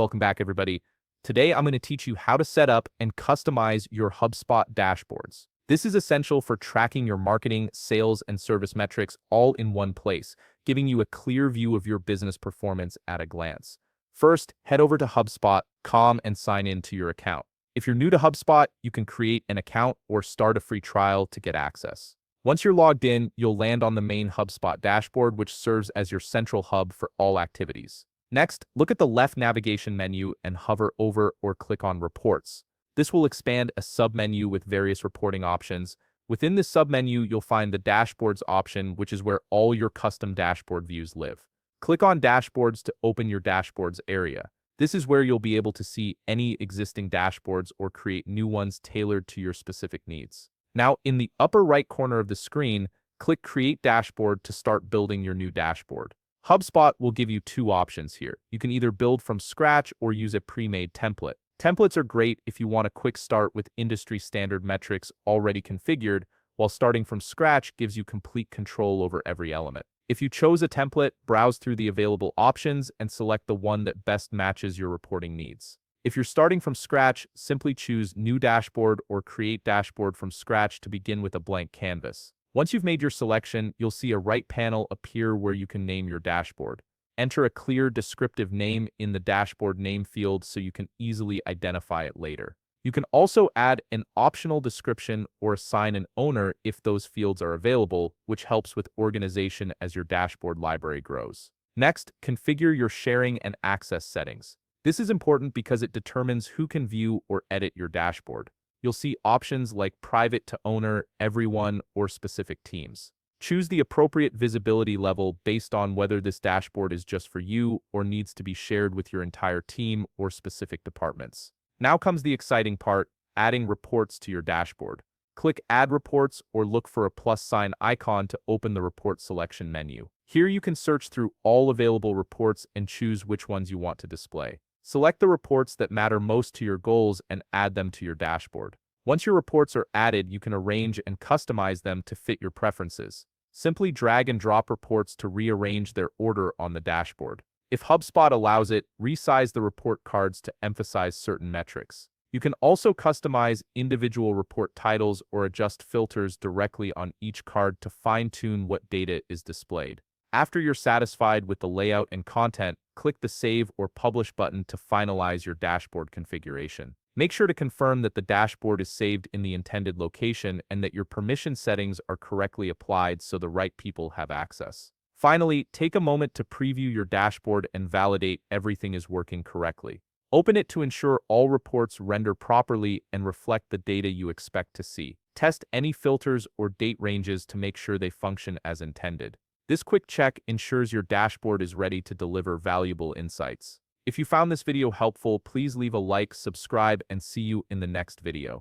Welcome back, everybody. Today, I'm going to teach you how to set up and customize your HubSpot dashboards. This is essential for tracking your marketing, sales, and service metrics all in one place, giving you a clear view of your business performance at a glance. First, head over to HubSpot.com and sign in to your account. If you're new to HubSpot, you can create an account or start a free trial to get access. Once you're logged in, you'll land on the main HubSpot dashboard, which serves as your central hub for all activities. Next, look at the left navigation menu and hover over or click on Reports. This will expand a submenu with various reporting options. Within this submenu, you'll find the Dashboards option, which is where all your custom dashboard views live. Click on Dashboards to open your Dashboards area. This is where you'll be able to see any existing dashboards or create new ones tailored to your specific needs. Now, in the upper right corner of the screen, click Create Dashboard to start building your new dashboard. HubSpot will give you two options here. You can either build from scratch or use a pre-made template. Templates are great if you want a quick start with industry standard metrics already configured, while starting from scratch gives you complete control over every element. If you chose a template, browse through the available options and select the one that best matches your reporting needs. If you're starting from scratch, simply choose New Dashboard or Create Dashboard from scratch to begin with a blank canvas. Once you've made your selection, you'll see a right panel appear where you can name your dashboard. Enter a clear, descriptive name in the dashboard name field so you can easily identify it later. You can also add an optional description or assign an owner if those fields are available, which helps with organization as your dashboard library grows. Next, configure your sharing and access settings. This is important because it determines who can view or edit your dashboard. You'll see options like private to owner, everyone, or specific teams. Choose the appropriate visibility level based on whether this dashboard is just for you or needs to be shared with your entire team or specific departments. Now comes the exciting part, adding reports to your dashboard. Click Add Reports or look for a plus sign icon to open the report selection menu. Here you can search through all available reports and choose which ones you want to display. Select the reports that matter most to your goals and add them to your dashboard. Once your reports are added, you can arrange and customize them to fit your preferences. Simply drag and drop reports to rearrange their order on the dashboard. If HubSpot allows it, resize the report cards to emphasize certain metrics. You can also customize individual report titles or adjust filters directly on each card to fine-tune what data is displayed. After you're satisfied with the layout and content, click the Save or Publish button to finalize your dashboard configuration. Make sure to confirm that the dashboard is saved in the intended location and that your permission settings are correctly applied so the right people have access. Finally, take a moment to preview your dashboard and validate everything is working correctly. Open it to ensure all reports render properly and reflect the data you expect to see. Test any filters or date ranges to make sure they function as intended. This quick check ensures your dashboard is ready to deliver valuable insights. If you found this video helpful, please leave a like, subscribe, and see you in the next video.